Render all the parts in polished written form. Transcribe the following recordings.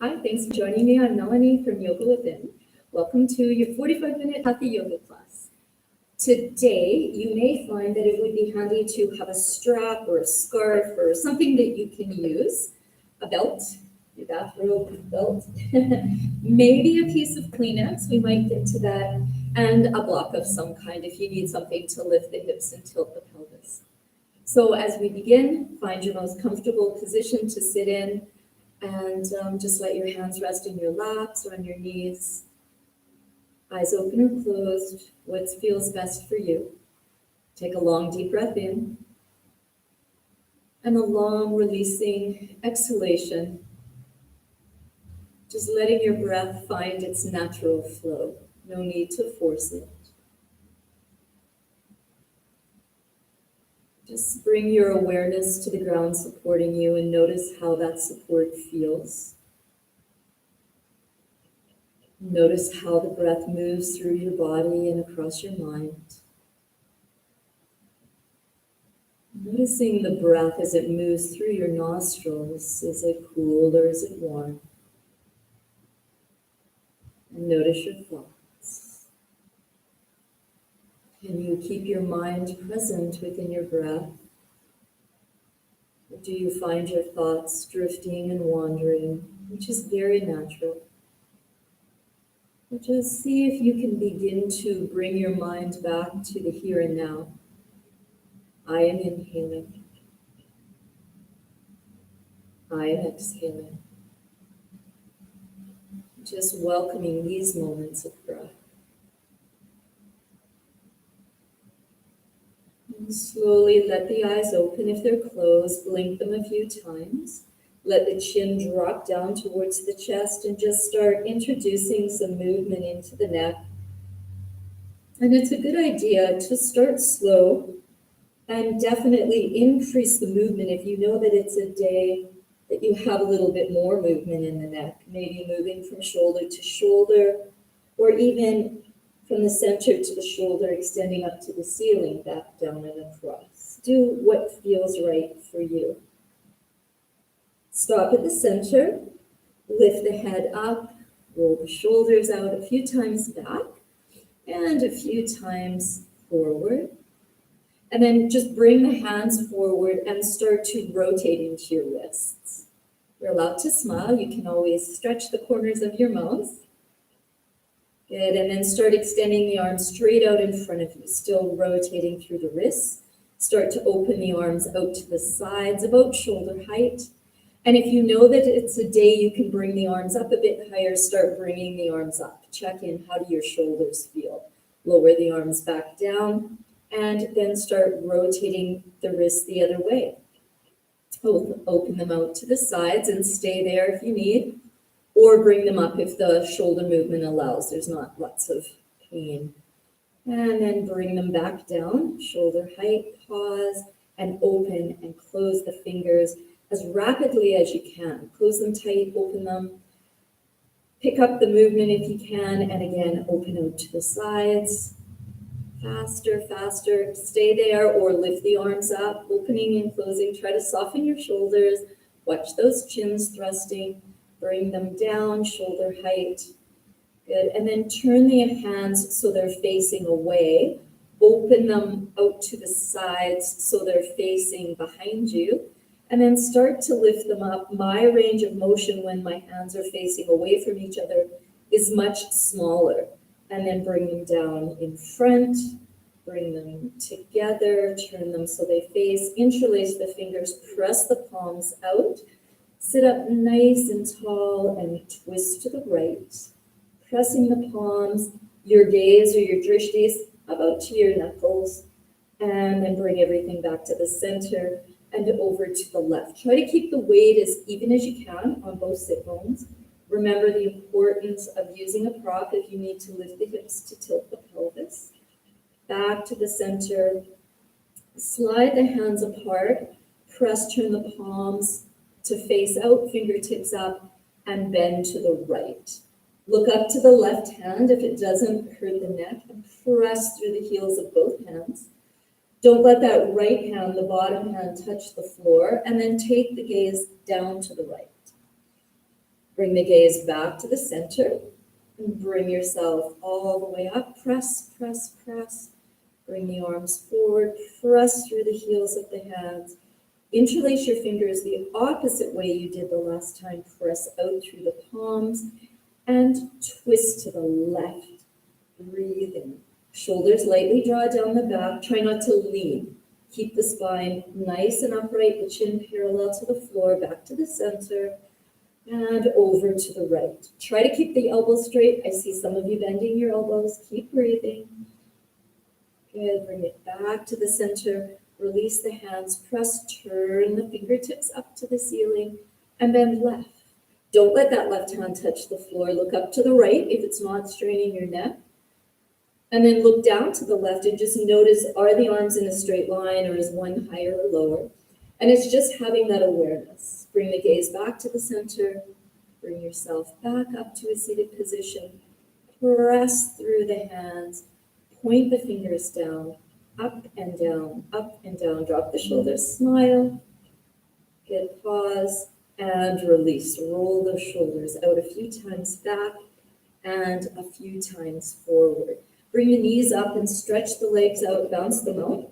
Hi, thanks for joining me. I'm Melanie from Yoga Within. Welcome to your 45-minute Hatha Yoga class. Today, you may find that it would be handy to have a strap or a scarf or something that you can use, a belt, your bathrobe belt, maybe a piece of Kleenex, we might get to that, and a block of some kind if you need something to lift the hips and tilt the pelvis. So as we begin, find your most comfortable position to sit in, and just let your hands rest in your laps or on your knees. Eyes open or closed, what feels best for you. Take a long, deep breath in, and a long, releasing exhalation. Just letting your breath find its natural flow. No need to force it. Just bring your awareness to the ground supporting you and notice how that support feels. Notice how the breath moves through your body and across your mind. Noticing the breath as it moves through your nostrils. Is it cool or is it warm? And notice your thoughts. Can you keep your mind present within your breath? Or do you find your thoughts drifting and wandering, which is very natural? But just see if you can begin to bring your mind back to the here and now. I am inhaling. I am exhaling. Just welcoming these moments of breath. And slowly let the eyes open if they're closed. Blink them a few times. Let the chin drop down towards the chest and just start introducing some movement into the neck. And it's a good idea to start slow and definitely increase the movement if you know that it's a day that you have a little bit more movement in the neck, maybe moving from shoulder to shoulder, or even from the center to the shoulder, extending up to the ceiling, back down and across. Do what feels right for you. Stop at the center, lift the head up, roll the shoulders out a few times back, and a few times forward. And then just bring the hands forward and start to rotate into your wrists. You're allowed to smile. You can always stretch the corners of your mouth. Good, and then start extending the arms straight out in front of you, still rotating through the wrists. Start to open the arms out to the sides, about shoulder height. And if you know that it's a day you can bring the arms up a bit higher, start bringing the arms up. Check in, how do your shoulders feel? Lower the arms back down, and then start rotating the wrists the other way. Open them out to the sides and stay there if you need, or bring them up if the shoulder movement allows. There's not lots of pain. And then bring them back down, shoulder height, pause, and open and close the fingers as rapidly as you can. Close them tight, open them. Pick up the movement if you can, and again, open out to the sides. Faster, faster. Stay there or lift the arms up, opening and closing. Try to soften your shoulders. Watch those chins thrusting. Bring them down, shoulder height. Good. And then turn the hands so they're facing away. Open them out to the sides so they're facing behind you. And then start to lift them up. My range of motion when my hands are facing away from each other is much smaller. And then bring them down in front, bring them together, turn them so they face, interlace the fingers, press the palms out, sit up nice and tall and twist to the right, pressing the palms, your gaze or your drishtis about to your knuckles, and then bring everything back to the center and over to the left. Try to keep the weight as even as you can on both sit bones. Remember the importance of using a prop if you need to lift the hips to tilt the pelvis. Back to the center. Slide the hands apart. Press, turn the palms to face out, fingertips up, and bend to the right. Look up to the left hand if it doesn't hurt the neck, and press through the heels of both hands. Don't let that right hand, the bottom hand, touch the floor, and then take the gaze down to the right. Bring the gaze back to the center and bring yourself all the way up. Press, press, press. Bring the arms forward, press through the heels of the hands. Interlace your fingers the opposite way you did the last time. Press out through the palms and twist to the left. Breathe in. Shoulders lightly draw down the back. Try not to lean. Keep the spine nice and upright, the chin parallel to the floor, back to the center, and over to the right. Try to keep the elbows straight. I see some of you bending your elbows. Keep breathing. Good. Bring it back to the center. Release the hands. Press, turn the fingertips up to the ceiling, and bend left. Don't let that left hand touch the floor. Look up to the right if it's not straining your neck. And then look down to the left and just notice, are the arms in a straight line or is one higher or lower? And it's just having that awareness. Bring the gaze back to the center. Bring yourself back up to a seated position. Press through the hands. Point the fingers down, up and down, up and down. Drop the shoulders, smile. Good, pause, and release. Roll those shoulders out a few times back and a few times forward. Bring the knees up and stretch the legs out, bounce them out,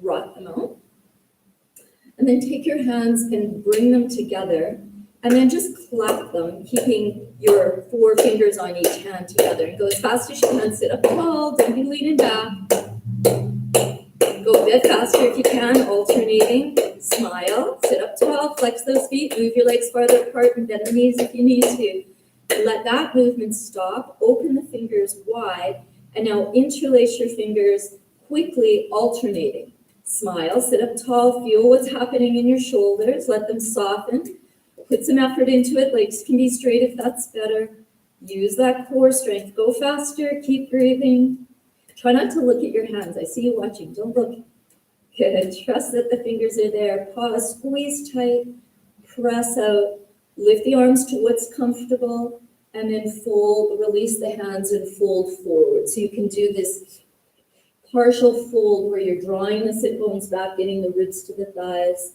rock them out. And then take your hands and bring them together and then just clap them, keeping your 4 fingers on each hand together. And go as fast as you can, sit up tall, don't be leaning back. Go a bit faster if you can, alternating. Smile, sit up tall, flex those feet, move your legs farther apart and bend the knees if you need to. Let that movement stop, open the fingers wide, and now interlace your fingers quickly, alternating. Smile, sit up tall, feel what's happening in your shoulders, let them soften. Put some effort into it, legs can be straight if that's better. Use that core strength. Go faster, keep breathing. Try not to look at your hands. I see you watching, don't look. Good, trust that the fingers are there. Pause, squeeze tight, press out. Lift the arms to what's comfortable, and then fold, release the hands and fold forward. So you can do this partial fold where you're drawing the sit bones back, getting the ribs to the thighs.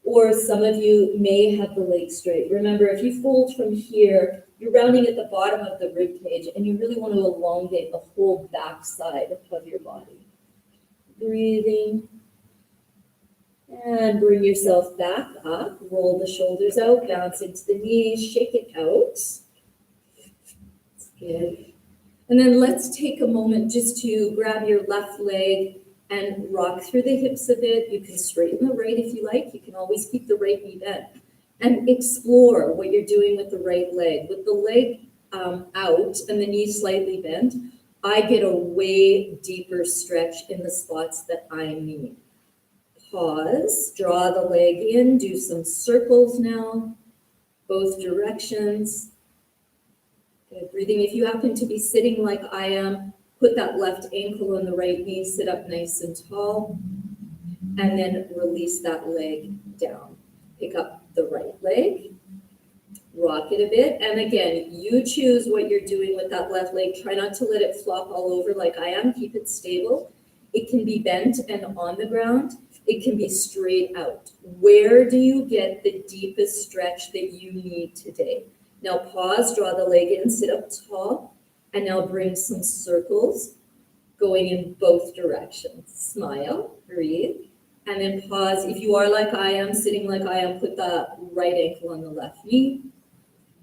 Or some of you may have the legs straight. Remember, if you fold from here, you're rounding at the bottom of the rib cage, and you really want to elongate the whole back side of your body. Breathing. And bring yourself back up. Roll the shoulders out, bounce into the knees, shake it out. That's good. And then let's take a moment just to grab your left leg and rock through the hips a bit. You can straighten the right if you like. You can always keep the right knee bent. And explore what you're doing with the right leg. With the leg out and the knee slightly bent, I get a way deeper stretch in the spots that I need. Pause, draw the leg in, do some circles now, both directions. Good, breathing. If you happen to be sitting like I am, put that left ankle on the right knee, sit up nice and tall, and then release that leg down. Pick up the right leg, rock it a bit, and again, you choose what you're doing with that left leg. Try not to let it flop all over like I am. Keep it stable. It can be bent and on the ground. It can be straight out. Where do you get the deepest stretch that you need today? Now pause, draw the leg in, sit up tall, and now bring some circles going in both directions. Smile, breathe, and then pause. If you are like I am, sitting like I am, put the right ankle on the left knee,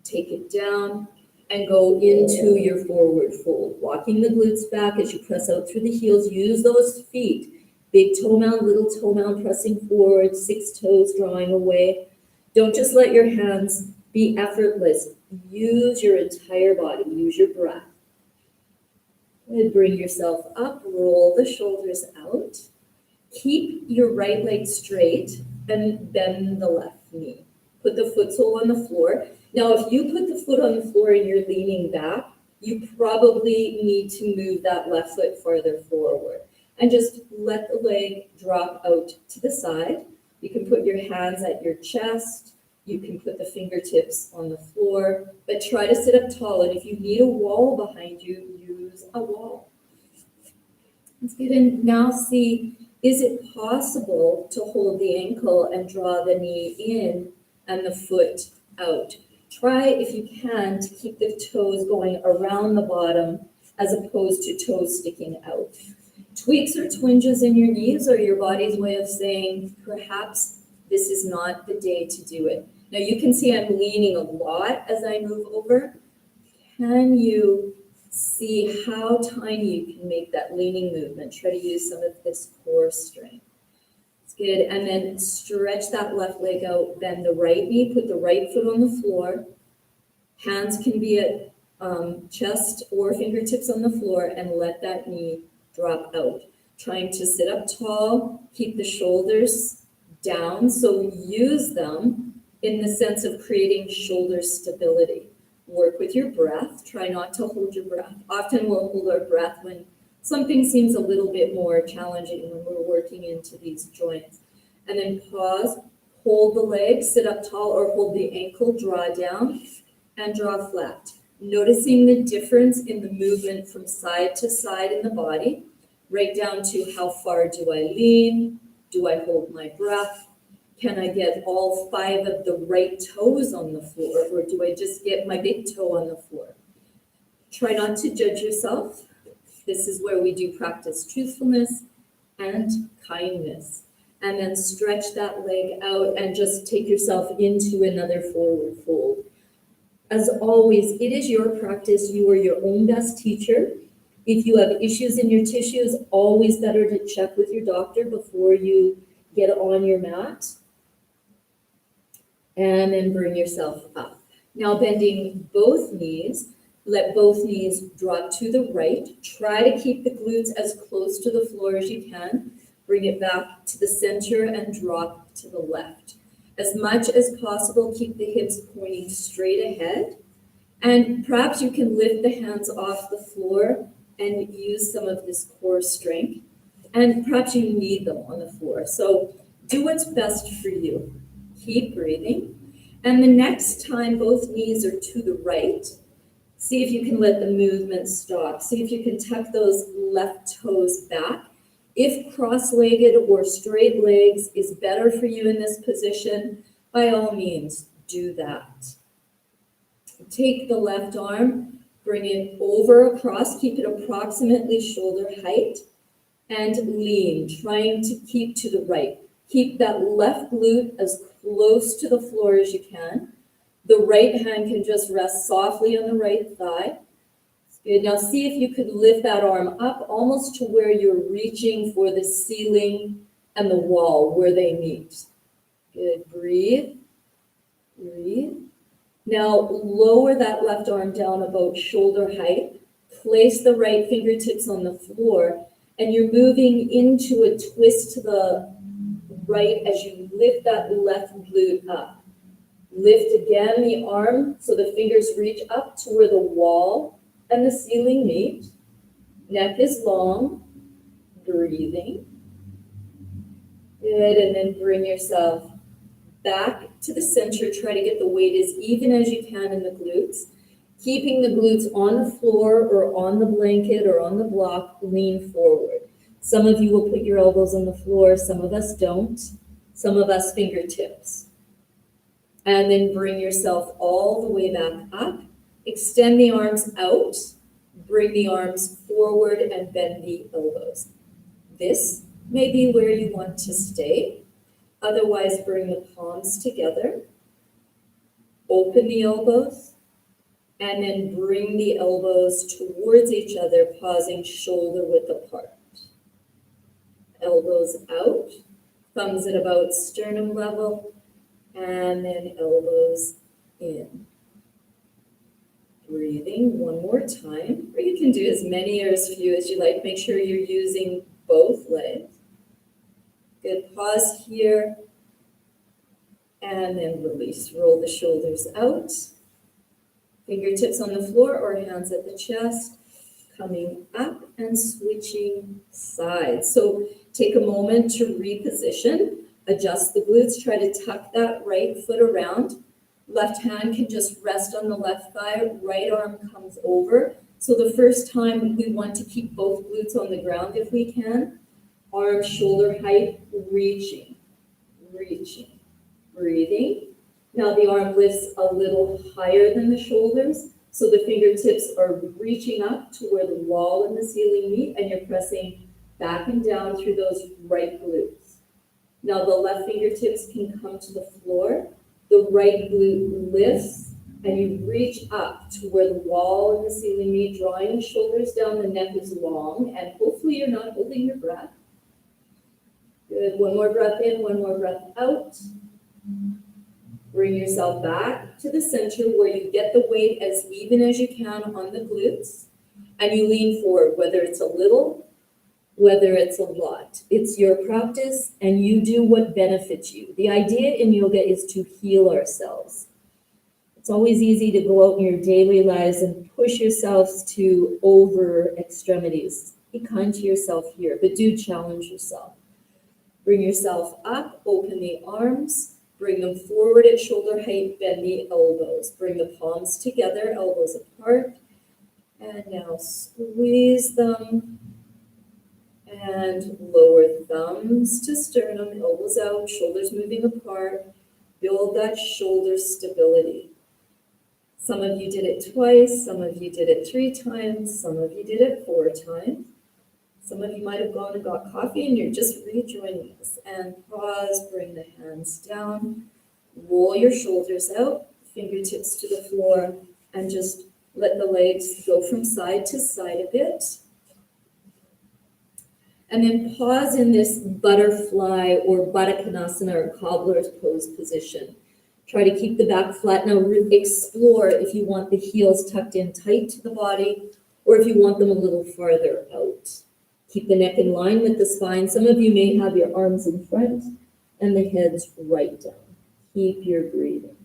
take it down, and go into your forward fold. Walking the glutes back as you press out through the heels. Use those feet. Big toe mound, little toe mound, pressing forward, 6 toes drawing away. Don't just let your hands be effortless. Use your entire body. Use your breath. And bring yourself up. Roll the shoulders out. Keep your right leg straight and bend the left knee. Put the foot sole on the floor. Now, if you put the foot on the floor and you're leaning back, you probably need to move that left foot farther forward. And just let the leg drop out to the side. You can put your hands at your chest. You can put the fingertips on the floor, but try to sit up tall. And if you need a wall behind you, use a wall. Let's get in now. See, is it possible to hold the ankle and draw the knee in and the foot out? Try, if you can, to keep the toes going around the bottom as opposed to toes sticking out. Tweaks or twinges in your knees are your body's way of saying, perhaps this is not the day to do it. Now you can see I'm leaning a lot as I move over. Can you see how tiny you can make that leaning movement? Try to use some of this core strength. It's good. And then stretch that left leg out, bend the right knee, put the right foot on the floor. Hands can be at chest or fingertips on the floor, and let that knee drop out. Trying to sit up tall, keep the shoulders down, so use them in the sense of creating shoulder stability. Work with your breath. Try not to hold your breath. Often we'll hold our breath when something seems a little bit more challenging when we're working into these joints. And then pause, hold the leg, sit up tall, or hold the ankle, draw down, and draw flat. Noticing the difference in the movement from side to side in the body, right down to how far do I lean, do I hold my breath, can I get all 5 of the right toes on the floor, or do I just get my big toe on the floor? Try not to judge yourself. This is where we do practice truthfulness and kindness. And then stretch that leg out and just take yourself into another forward fold. As always, it is your practice. You are your own best teacher. If you have issues in your tissues, always better to check with your doctor before you get on your mat. And then bring yourself up. Now bending both knees, let both knees drop to the right. Try to keep the glutes as close to the floor as you can. Bring it back to the center and drop to the left. As much as possible, keep the hips pointing straight ahead. And perhaps you can lift the hands off the floor and use some of this core strength. And perhaps you need them on the floor. So do what's best for you. Keep breathing. And the next time both knees are to the right, see if you can let the movement stop. See if you can tuck those left toes back. If cross-legged or straight legs is better for you in this position, by all means, do that. Take the left arm, bring it over across, keep it approximately shoulder height, and lean, trying to keep to the right. Keep that left glute as close to the floor as you can. The right hand can just rest softly on the right thigh. Good. Now see if you could lift that arm up almost to where you're reaching for the ceiling and the wall where they meet. Good. Breathe. Breathe. Now lower that left arm down about shoulder height. Place the right fingertips on the floor, and you're moving into a twist to the right as you lift that left glute up. Lift again the arm so the fingers reach up to where the wall and the ceiling meet. Neck is long. Breathing. Good, and then bring yourself back to the center. Try to get the weight as even as you can in the glutes. Keeping the glutes on the floor or on the blanket or on the block, lean forward. Some of you will put your elbows on the floor, some of us don't. Some of us fingertips. And then bring yourself all the way back up. Extend the arms out. Bring the arms forward and bend the elbows. This may be where you want to stay. Otherwise, bring the palms together. Open the elbows. And then bring the elbows towards each other, pausing shoulder width apart. Elbows out, thumbs at about sternum level, and then elbows in. Breathing one more time, or you can do as many or as few as you like. Make sure you're using both legs. Good, pause here, and then release. Roll the shoulders out. Fingertips on the floor or hands at the chest, coming up and switching sides. So take a moment to reposition, adjust the glutes, try to tuck that right foot around. Left hand can just rest on the left thigh, right arm comes over. So the first time we want to keep both glutes on the ground if we can. Arm shoulder height, reaching, reaching, breathing. Now the arm lifts a little higher than the shoulders, so the fingertips are reaching up to where the wall and the ceiling meet, and you're pressing back and down through those right glutes. Now the left fingertips can come to the floor. The right glute lifts, and you reach up to where the wall and the ceiling meet, drawing the shoulders down, the neck is long, and hopefully you're not holding your breath. Good, one more breath in, one more breath out. Bring yourself back to the center where you get the weight as even as you can on the glutes, and you lean forward, whether it's a little, whether it's a lot. It's your practice, and you do what benefits you. The idea in yoga is to heal ourselves. It's always easy to go out in your daily lives and push yourselves to over extremities. Be kind to yourself here, but do challenge yourself. Bring yourself up, open the arms, bring them forward at shoulder height, bend the elbows. Bring the palms together, elbows apart, and now squeeze them and lower thumbs to sternum, elbows out, shoulders moving apart. Build that shoulder stability. Some of you did it twice, some of you did it 3 times, some of you did it 4 times. Some of you might have gone and got coffee and you're just rejoining us. And pause, bring the hands down, roll your shoulders out, fingertips to the floor, and just let the legs go from side to side a bit. And then pause in this butterfly or Baddha Konasana or cobbler's pose position. Try to keep the back flat. Now explore if you want the heels tucked in tight to the body or if you want them a little farther out. Keep the neck in line with the spine. Some of you may have your arms in front and the heads right down. Keep your breathing.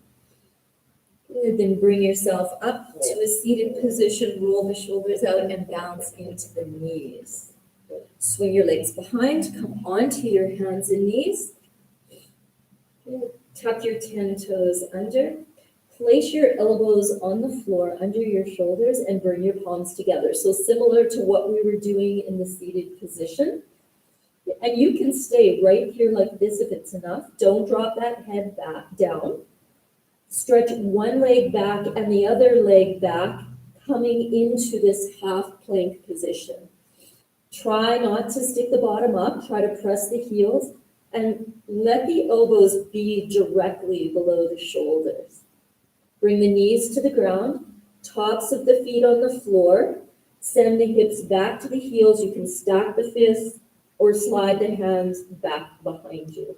Good. Then bring yourself up to a seated position. Roll the shoulders out and bounce into the knees. Swing your legs behind. Come onto your hands and knees. Good. Tuck your 10 toes under. Place your elbows on the floor under your shoulders and bring your palms together. So similar to what we were doing in the seated position. And you can stay right here like this if it's enough. Don't drop that head back down. Stretch one leg back and the other leg back, coming into this half plank position. Try not to stick the bottom up. Try to press the heels and let the elbows be directly below the shoulders. Bring the knees to the ground, tops of the feet on the floor. Send the hips back to the heels. You can stack the fists or slide the hands back behind you.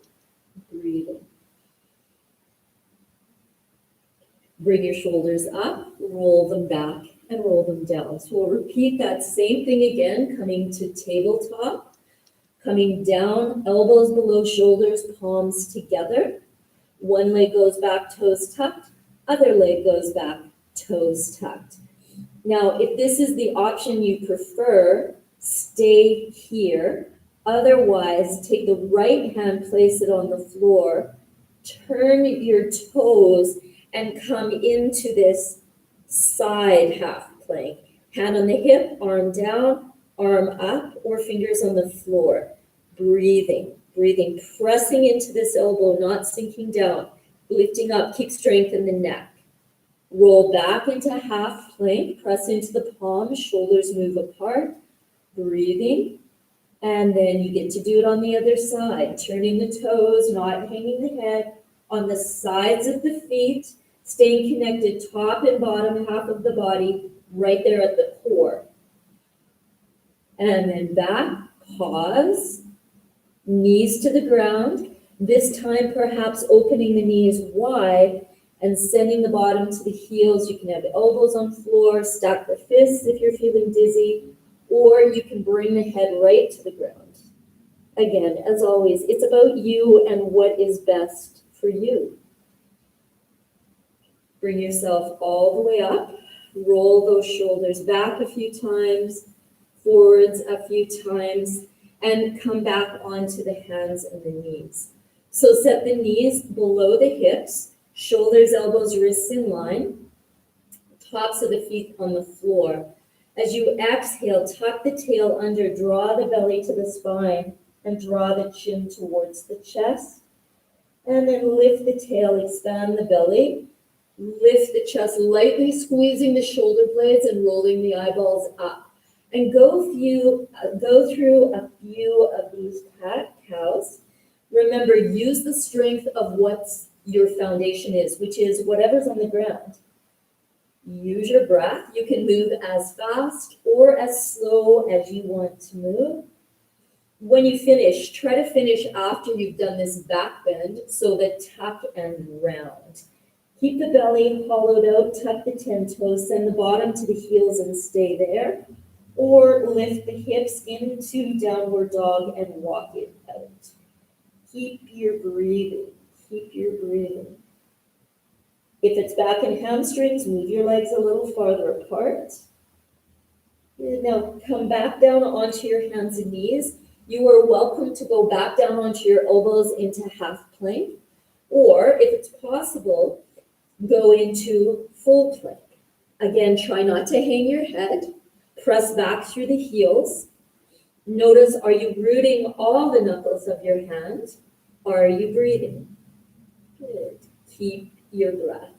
Breathing. Bring your shoulders up, roll them back, and roll them down. So we'll repeat that same thing again, coming to tabletop, coming down, elbows below shoulders, palms together. One leg goes back, toes tucked. Other leg goes back, toes tucked. Now, if this is the option you prefer, stay here. Otherwise, take the right hand, place it on the floor, turn your toes, and come into this side half plank. Hand on the hip, arm down, arm up, or fingers on the floor. Breathing, pressing into this elbow, not sinking down. Lifting up, keep strength in the neck. Roll back into half plank, press into the palms, shoulders move apart. Breathing. And then you get to do it on the other side, turning the toes, not hanging the head, on the sides of the feet, staying connected top and bottom half of the body, right there at the core. And then back, pause, knees to the ground. This time, perhaps opening the knees wide and sending the bottom to the heels. You can have elbows on floor, stack the fists if you're feeling dizzy, or you can bring the head right to the ground. Again, as always, it's about you and what is best for you. Bring yourself all the way up. Roll those shoulders back a few times, forwards a few times, and come back onto the hands and the knees. So set the knees below the hips, shoulders, elbows, wrists in line, tops of the feet on the floor. As you exhale, tuck the tail under, draw the belly to the spine, and draw the chin towards the chest. And then lift the tail, expand the belly. Lift the chest, lightly squeezing the shoulder blades and rolling the eyeballs up. And go through a few of these cat-cows. Remember, use the strength of what your foundation is, which is whatever's on the ground. Use your breath. You can move as fast or as slow as you want to move. When you finish, try to finish after you've done this back bend, so the tuck and round. Keep the belly hollowed out, tuck the 10 toes, send the bottom to the heels and stay there. Or lift the hips into downward dog and walk it out. Keep your breathing, keep your breathing. If it's back and hamstrings, move your legs a little farther apart. Now come back down onto your hands and knees. You are welcome to go back down onto your elbows into half plank, or if it's possible, go into full plank. Again, try not to hang your head. Press back through the heels. Notice, are you rooting all the knuckles of your hand? Are you breathing? Good. Keep your breath.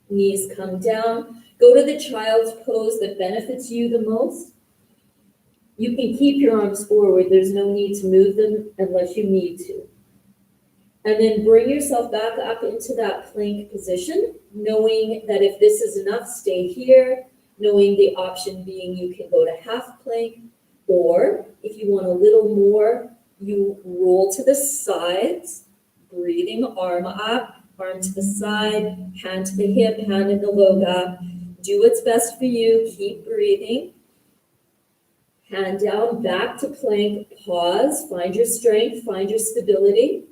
Knees come down. Go to the child's pose that benefits you the most. You can keep your arms forward. There's no need to move them unless you need to. And then bring yourself back up into that plank position, knowing that if this is enough, stay here, knowing the option being you can go to half plank, or if you want a little more, you roll to the sides, breathing, arm up, arm to the side, hand to the hip, hand in the low back. Do what's best for you. Keep breathing. Hand down, back to plank, pause, find your strength, find your stability,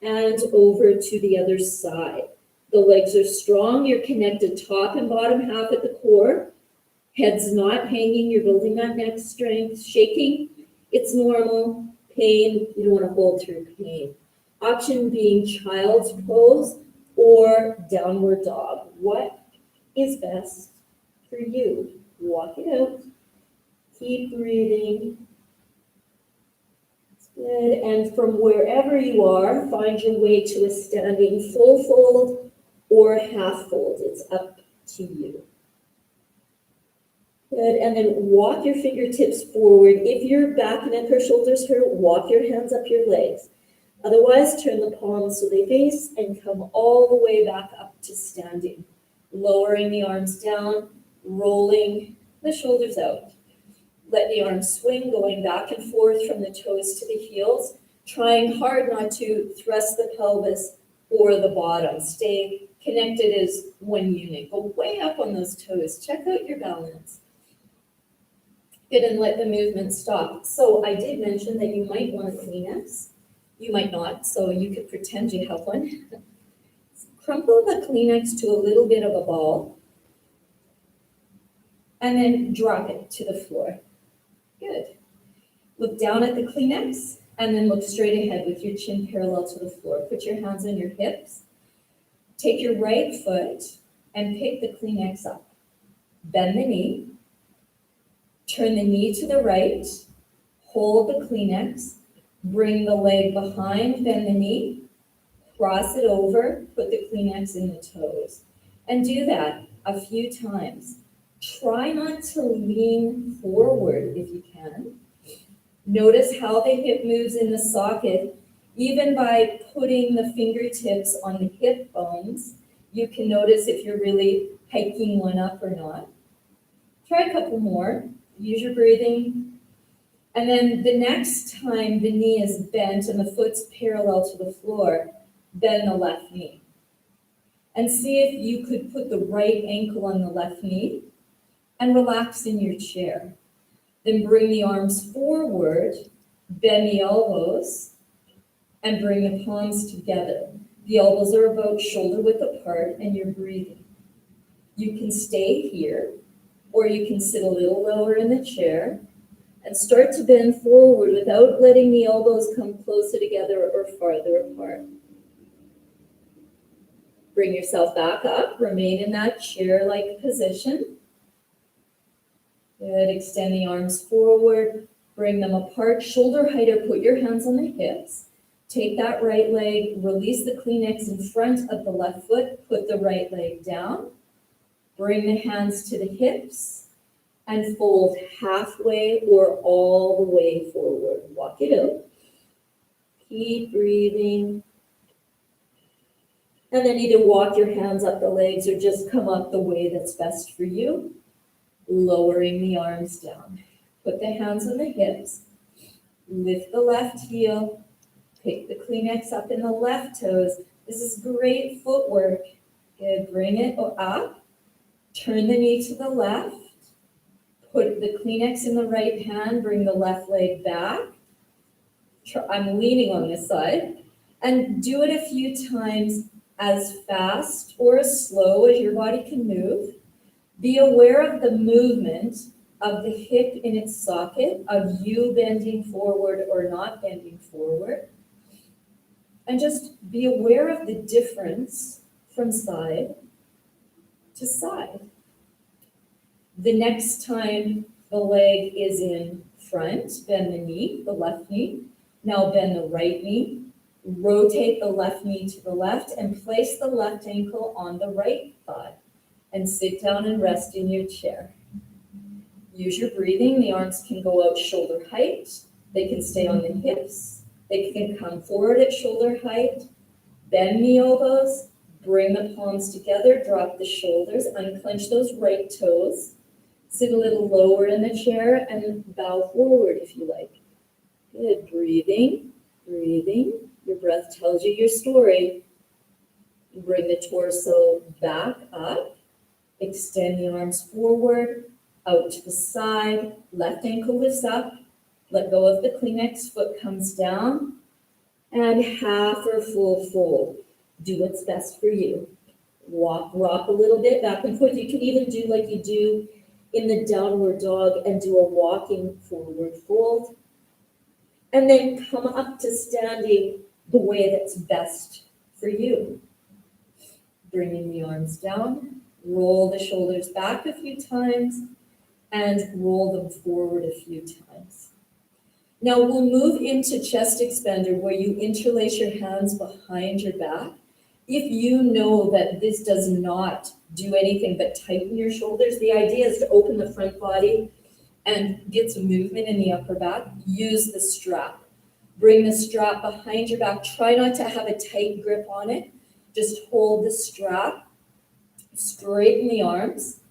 and over to the other side. The legs are strong. You're connected top and bottom half at the core. Head's not hanging. You're building that neck strength. Shaking, it's normal. Pain, you don't want to hold through pain. Option being child's pose or downward dog. What is best for you? Walk it out. Keep breathing. Good. And from wherever you are, find your way to a standing full fold or half fold. It's up to you. Good. And then walk your fingertips forward. If your back, neck, or shoulders hurt, walk your hands up your legs. Otherwise, turn the palms so they face and come all the way back up to standing. Lowering the arms down, rolling the shoulders out. Let the arms swing, going back and forth from the toes to the heels, trying hard not to thrust the pelvis or the bottom. Stay connected as one unit. Go way up on those toes. Check out your balance. Good, and let the movement stop. So I did mention that you might want a Kleenex. You might not, so you could pretend you have one. Crumple the Kleenex to a little bit of a ball, and then drop it to the floor. Good. Look down at the Kleenex, and then look straight ahead with your chin parallel to the floor. Put your hands on your hips. Take your right foot and pick the Kleenex up. Bend the knee. Turn the knee to the right. Hold the Kleenex. Bring the leg behind, bend the knee. Cross it over. Put the Kleenex in the toes. And do that a few times. Try not to lean forward if you can. Notice how the hip moves in the socket. Even by putting the fingertips on the hip bones, you can notice if you're really hiking one up or not. Try a couple more. Use your breathing. And then the next time the knee is bent and the foot's parallel to the floor, bend the left knee. And see if you could put the right ankle on the left knee and relax in your chair. Then bring the arms forward, bend the elbows, and bring the palms together. The elbows are about shoulder width apart and you're breathing. You can stay here, or you can sit a little lower in the chair and start to bend forward without letting the elbows come closer together or farther apart. Bring yourself back up, remain in that chair-like position. Good, extend the arms forward, bring them apart, shoulder height, or put your hands on the hips. Take that right leg, release the Kleenex in front of the left foot, put the right leg down, bring the hands to the hips, and fold halfway or all the way forward. Walk it out. Keep breathing. And then either walk your hands up the legs or just come up the way that's best for you, lowering the arms down. Put the hands on the hips, lift the left heel, pick the Kleenex up in the left toes. This is great footwork. Good, bring it up, turn the knee to the left, put the Kleenex in the right hand, bring the left leg back. I'm leaning on this side, and do it a few times as fast or as slow as your body can move. Be aware of the movement of the hip in its socket, of you bending forward or not bending forward. And just be aware of the difference from side to side. The next time the leg is in front, bend the knee, the left knee. Now bend the right knee. Rotate the left knee to the left and place the left ankle on the right thigh. And sit down and rest in your chair. Use your breathing. The arms can go out shoulder height. They can stay on the hips. They can come forward at shoulder height. Bend the elbows. Bring the palms together. Drop the shoulders. Unclench those right toes. Sit a little lower in the chair and bow forward if you like. Good. Breathing. Breathing. Your breath tells you your story. Bring the torso back up. Extend the arms forward, out to the side. Left ankle lifts up. Let go of the Kleenex. Foot comes down. And half or full fold. Do what's best for you. Rock a little bit back and forth. You can even do like you do in the downward dog and do a walking forward fold. And then come up to standing the way that's best for you. Bringing the arms down, roll the shoulders back a few times, and roll them forward a few times. Now we'll move into chest expander, where you interlace your hands behind your back. If you know that this does not do anything but tighten your shoulders, the idea is to open the front body and get some movement in the upper back. Use the strap. Bring the strap behind your back. Try not to have a tight grip on it. Just hold the strap. Straighten the arms.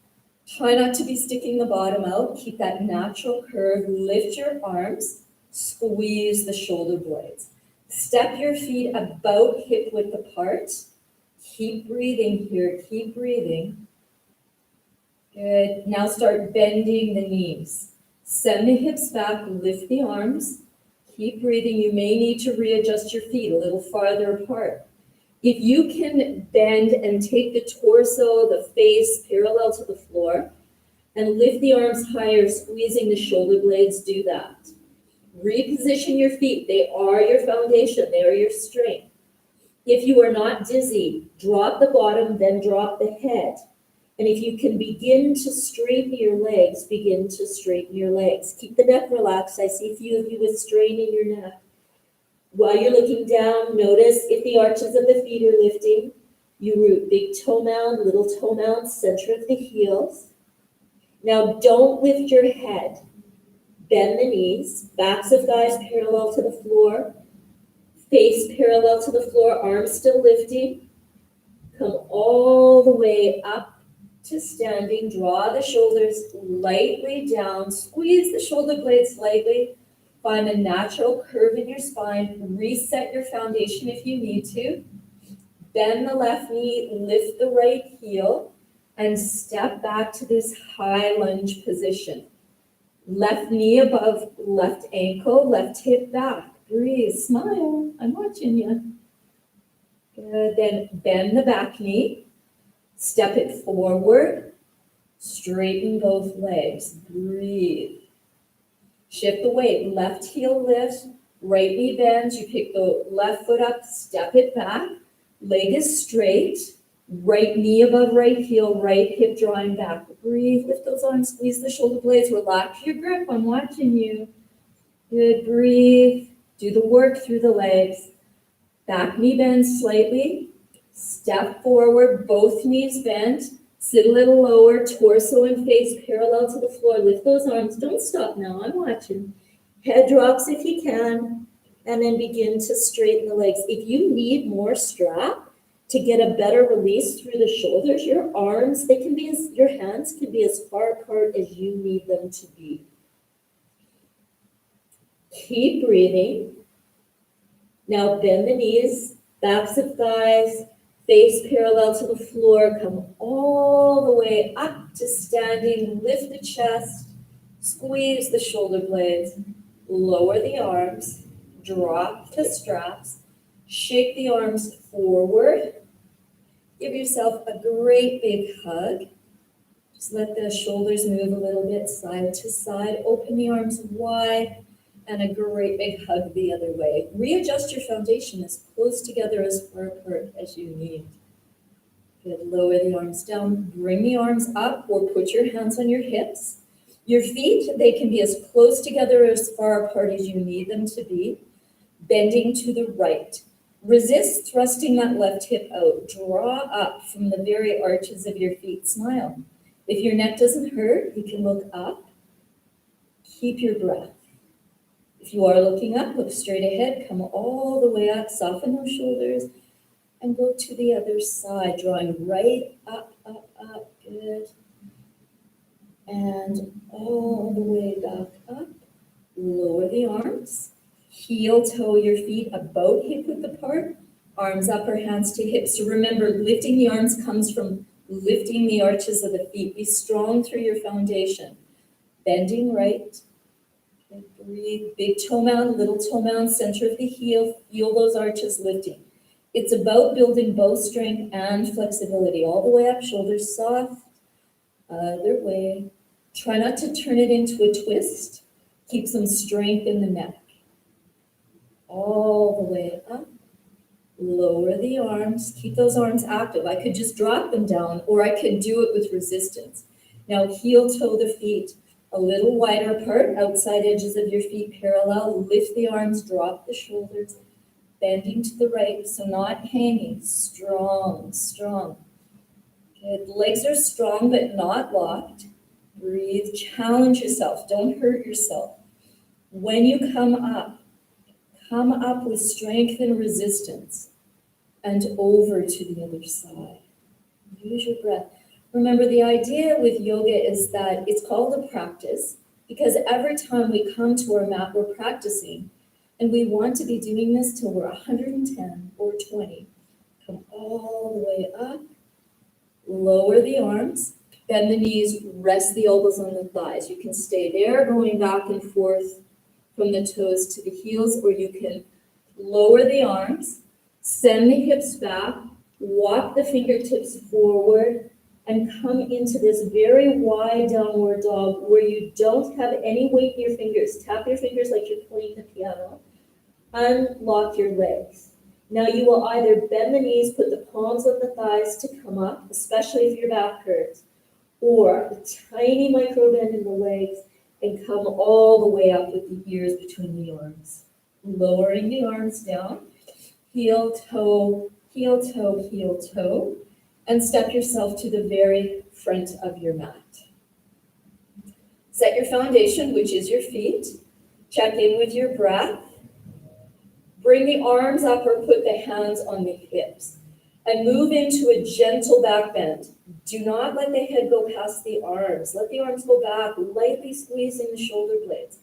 Try not to be sticking the bottom out. Keep that natural curve. Lift your arms. Squeeze the shoulder blades. Step your feet about hip width apart. Keep breathing here. Keep breathing. Good. Now start bending the knees. Send the hips back. Lift the arms. Keep breathing. You may need to readjust your feet a little farther apart. If you can bend and take the torso, the face parallel to the floor, and lift the arms higher, squeezing the shoulder blades, do that. Reposition your feet. They are your foundation. They are your strength. If you are not dizzy, drop the bottom, then drop the head. And if you can begin to straighten your legs, begin to straighten your legs. Keep the neck relaxed. I see a few of you with strain in your neck. While you're looking down, notice if the arches of the feet are lifting. You root big toe mound, little toe mound, center of the heels. Now don't lift your head. Bend the knees, backs of thighs parallel to the floor, face parallel to the floor, arms still lifting. Come all the way up to standing. Draw the shoulders lightly down. Squeeze the shoulder blades slightly. Find a natural curve in your spine. Reset your foundation if you need to. Bend the left knee, lift the right heel, and step back to this high lunge position. Left knee above left ankle, left hip back. Breathe, smile. I'm watching you. Good. Then bend the back knee. Step it forward. Straighten both legs. Breathe. Shift the weight. Left heel lifts. Right knee bends. You pick the left foot up. Step it back. Leg is straight. Right knee above right heel. Right hip drawing back. Breathe. Lift those arms. Squeeze the shoulder blades. Relax your grip. I'm watching you. Good. Breathe. Do the work through the legs. Back knee bends slightly. Step forward, both knees bent. Sit a little lower, torso and face parallel to the floor. Lift those arms. Don't stop now, I'm watching. Head drops if you can, and then begin to straighten the legs. If you need more strap to get a better release through the shoulders, your arms, your hands can be as far apart as you need them to be. Keep breathing. Now bend the knees, backs of thighs, face parallel to the floor. Come all the way up to standing. Lift the chest, squeeze the shoulder blades, lower the arms, drop the straps, shake the arms forward. Give yourself a great big hug. Just let the shoulders move a little bit side to side. Open the arms wide. And a great big hug the other way. Readjust your foundation as close together as far apart as you need. Good. Lower the arms down. Bring the arms up or put your hands on your hips. Your feet, they can be as close together as far apart as you need them to be. Bending to the right. Resist thrusting that left hip out. Draw up from the very arches of your feet. Smile. If your neck doesn't hurt, you can look up. Keep your breath. If you are looking up, look straight ahead, come all the way up, soften those shoulders, and go to the other side, drawing right up, up, up, good. And all the way back up, lower the arms, heel toe your feet about hip width apart, arms up or hands to hips. So remember, lifting the arms comes from lifting the arches of the feet. Be strong through your foundation. Bending right. Breathe, big toe mound, little toe mound, center of the heel, feel those arches lifting. It's about building both strength and flexibility. All the way up, shoulders soft, other way. Try not to turn it into a twist. Keep some strength in the neck. All the way up, lower the arms, keep those arms active. I could just drop them down, or I could do it with resistance. Now heel toe the feet. A little wider apart, outside edges of your feet parallel. Lift the arms, drop the shoulders, bending to the right, so not hanging. Strong, strong. Good. Legs are strong but not locked. Breathe, challenge yourself, don't hurt yourself. When you come up with strength and resistance and over to the other side. Use your breath. Remember, the idea with yoga is that it's called a practice because every time we come to our mat, we're practicing, and we want to be doing this till we're 110 or 20. Come all the way up, lower the arms, bend the knees, rest the elbows on the thighs. You can stay there, going back and forth from the toes to the heels, or you can lower the arms, send the hips back, walk the fingertips forward, and come into this very wide downward dog where you don't have any weight in your fingers. Tap your fingers like you're playing the piano. Unlock your legs. Now you will either bend the knees, put the palms on the thighs to come up, especially if your back hurts, or a tiny micro bend in the legs and come all the way up with the ears between the arms. Lowering the arms down, heel, toe, heel, toe, heel, toe. And step yourself to the very front of your mat. Set your foundation, which is your feet. Check in with your breath. Bring the arms up or put the hands on the hips. And move into a gentle back bend. Do not let the head go past the arms. Let the arms go back, lightly squeezing the shoulder blades.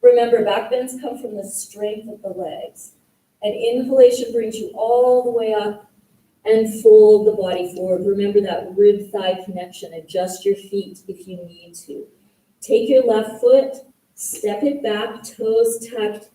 Remember, back bends come from the strength of the legs. And inhalation brings you all the way up and fold the body forward. Remember that rib-thigh connection. Adjust your feet if you need to. Take your left foot, step it back, toes tucked,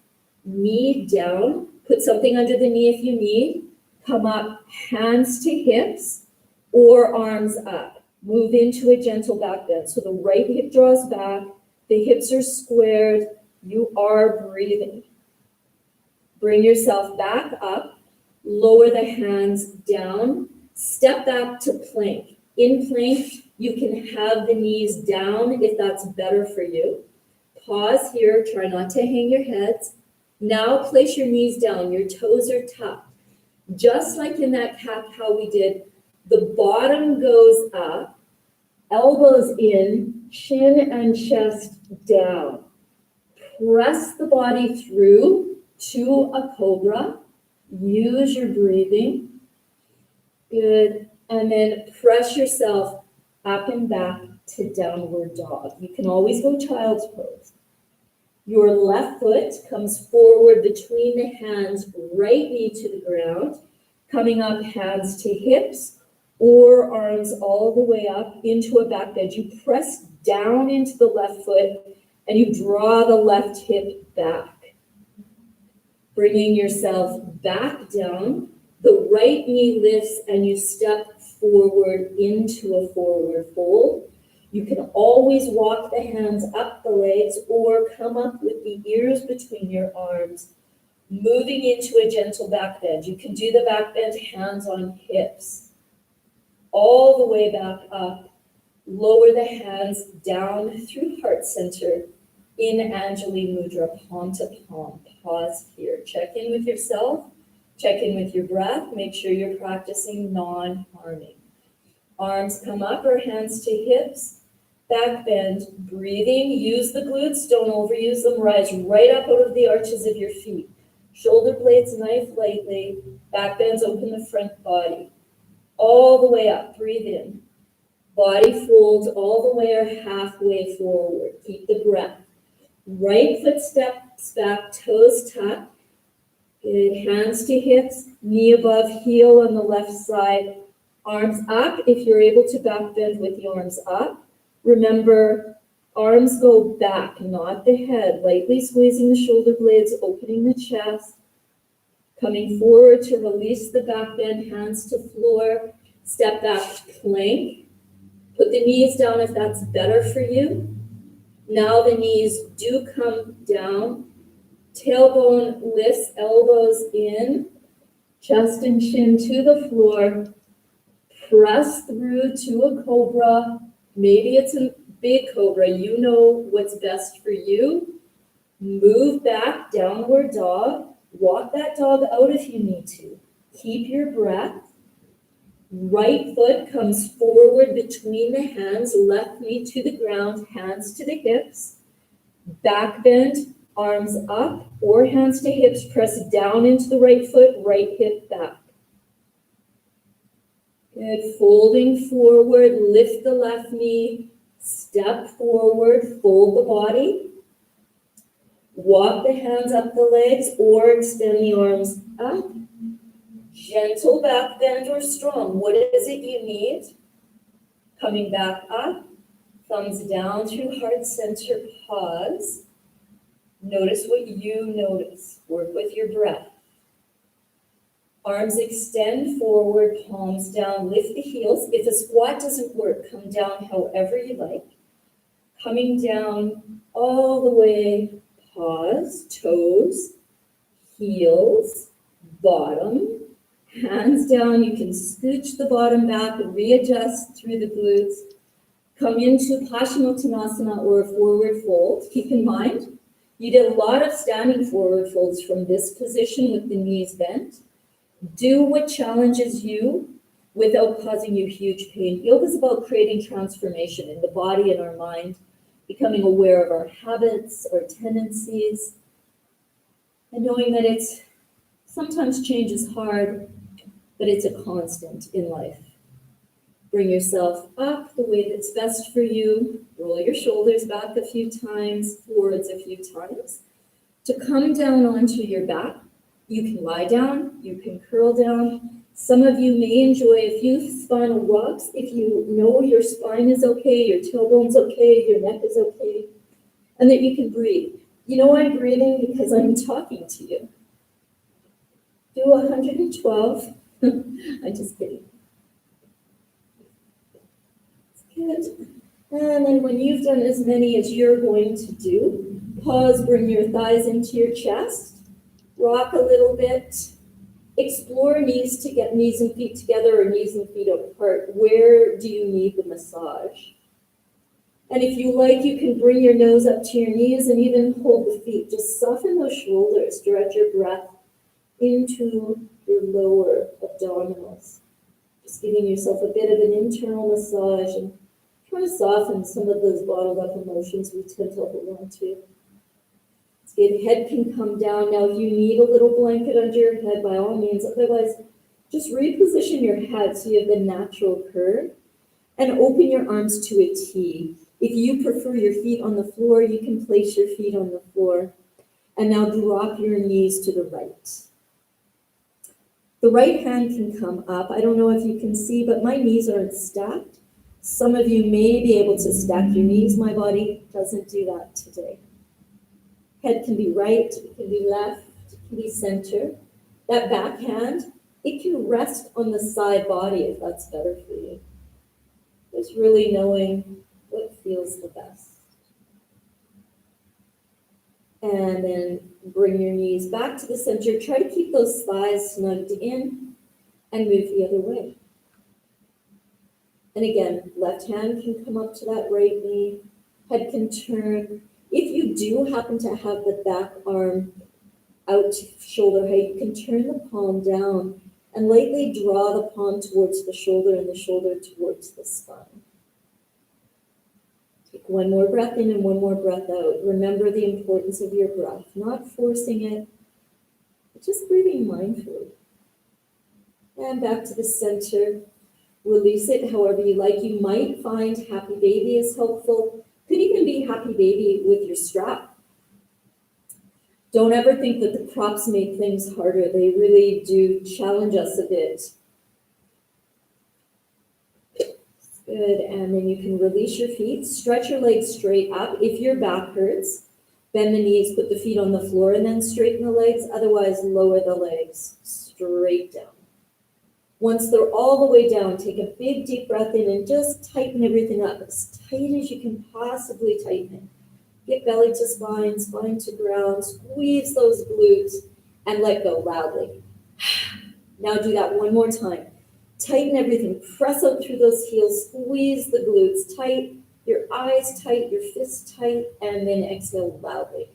knee down. Put something under the knee if you need. Come up, hands to hips or arms up. Move into a gentle back bend. So the right hip draws back, the hips are squared, you are breathing. Bring yourself back up. Lower the hands down, step back to plank. In plank, you can have the knees down if that's better for you. Pause here, try not to hang your heads. Now place your knees down, your toes are tucked. Just like in that cat-cow we did, the bottom goes up, elbows in, chin and chest down. Press the body through to a cobra. Use your breathing. Good. And then press yourself up and back to downward dog. You can always go child's pose. Your left foot comes forward between the hands, right knee to the ground, coming up hands to hips or arms all the way up into a back bend. You press down into the left foot and you draw the left hip back. Bringing yourself back down, the right knee lifts and you step forward into a forward fold. You can always walk the hands up the legs or come up with the ears between your arms, moving into a gentle back bend. You can do the back bend hands on hips. All the way back up, lower the hands down through heart center in Anjali Mudra, palm to palm. Pause here. Check in with yourself. Check in with your breath. Make sure you're practicing non-harming. Arms come up or hands to hips. Back bend, breathing. Use the glutes. Don't overuse them. Rise right up out of the arches of your feet. Shoulder blades knife lightly. Back bends, open the front body. All the way up. Breathe in. Body folds all the way or halfway forward. Keep the breath. Right foot steps back, toes tuck. Good. Hands to hips, knee above heel on the left side. Arms up if you're able to back bend with the arms up. Remember, arms go back, not the head. Lightly squeezing the shoulder blades, opening the chest. Coming forward to release the back bend, hands to floor. Step back, plank. Put the knees down if that's better for you. Now the knees do come down. Tailbone lifts, elbows in, chest and chin to the floor. Press through to a cobra. Maybe it's a big cobra. You know what's best for you. Move back, downward dog. Walk that dog out if you need to. Keep your breath. Right foot comes forward between the hands, left knee to the ground, hands to the hips. Back bend, arms up or hands to hips, press down into the right foot, right hip back. Good, folding forward, lift the left knee, step forward, fold the body. Walk the hands up the legs or extend the arms up. Gentle back bend or strong. What is it you need? Coming back up, thumbs down through heart center, pause. Notice what you notice. Work with your breath. Arms extend forward, palms down, lift the heels. If a squat doesn't work, come down however you like. Coming down all the way, pause, toes, heels, bottom. Hands down, you can scooch the bottom back, readjust through the glutes. Come into Paschimottanasana or forward fold. Keep in mind, you did a lot of standing forward folds from this position with the knees bent. Do what challenges you without causing you huge pain. Yoga is about creating transformation in the body and our mind, becoming aware of our habits, our tendencies, and knowing that it's sometimes change is hard, but it's a constant in life. Bring yourself up the way that's best for you. Roll your shoulders back a few times, forwards a few times. To come down onto your back, you can lie down, you can curl down. Some of you may enjoy a few spinal rocks if you know your spine is okay, your tailbone's okay, your neck is okay, and that you can breathe. You know I'm breathing because I'm talking to you. Do 112. I'm just kidding. Good. And then when you've done as many as you're going to do, pause, bring your thighs into your chest, rock a little bit, explore knees and feet together or knees and feet apart. Where do you need the massage? And if you like, you can bring your nose up to your knees and even hold the feet. Just soften those shoulders, direct your breath into your lower abdominals. Just giving yourself a bit of an internal massage and trying to soften some of those bottled up emotions we tend to hold on to. It's good. Head can come down. Now, if you need a little blanket under your head, by all means. Otherwise, just reposition your head so you have the natural curve and open your arms to a T. If you prefer your feet on the floor, you can place your feet on the floor. And now drop your knees to the right. The right hand can come up. I don't know if you can see, but my knees aren't stacked. Some of you may be able to stack your knees. My body doesn't do that today. Head can be right, it can be left, it can be center. That back hand, it can rest on the side body if that's better for you. Just really knowing what feels the best. And then bring your knees back to the center. Try to keep those thighs snugged in and move the other way. And again, left hand can come up to that right knee. Head can turn. If you do happen to have the back arm out to shoulder height, you can turn the palm down and lightly draw the palm towards the shoulder and the shoulder towards the spine. Take one more breath in and one more breath out. Remember the importance of your breath, not forcing it, but just breathing mindfully. And back to the center. Release it however you like. You might find Happy Baby is helpful. Could even be Happy Baby with your strap. Don't ever think that the props make things harder. They really do challenge us a bit. Good, and then you can release your feet. Stretch your legs straight up. If your back hurts, bend the knees, put the feet on the floor, and then straighten the legs. Otherwise, lower the legs straight down. Once they're all the way down, take a big deep breath in and just tighten everything up as tight as you can possibly tighten it. Get belly to spine, spine to ground, squeeze those glutes, and let go loudly. Now do that one more time. Tighten everything, press out through those heels, squeeze the glutes tight, your eyes tight, your fists tight, and then exhale loudly.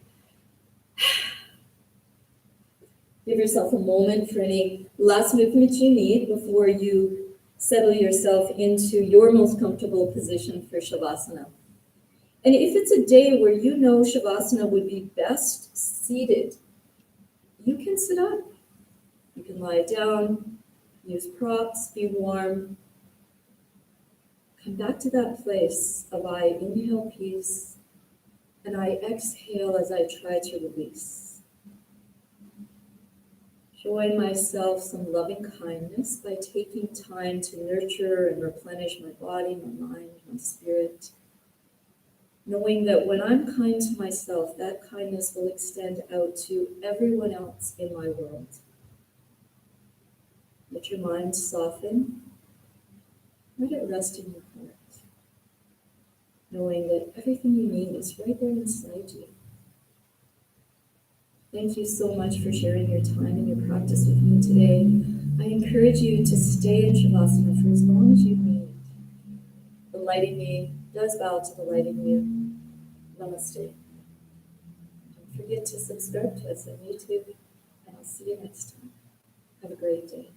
Give yourself a moment for any last movement you need before you settle yourself into your most comfortable position for Shavasana. And if it's a day where you know Shavasana would be best seated, you can sit up. You can lie down, use props, be warm. Come back to that place of I inhale peace and I exhale as I try to release. Showing myself some loving kindness by taking time to nurture and replenish my body, my mind, my spirit. Knowing that when I'm kind to myself, that kindness will extend out to everyone else in my world. Let your mind soften. Let it rest in your heart. Knowing that everything you need is right there inside you. Thank you so much for sharing your time and your practice with me today. I encourage you to stay in Shavasana for as long as you need. The light in me does bow to the light in you. Namaste. Don't forget to subscribe to us on YouTube, and I'll see you next time. Have a great day.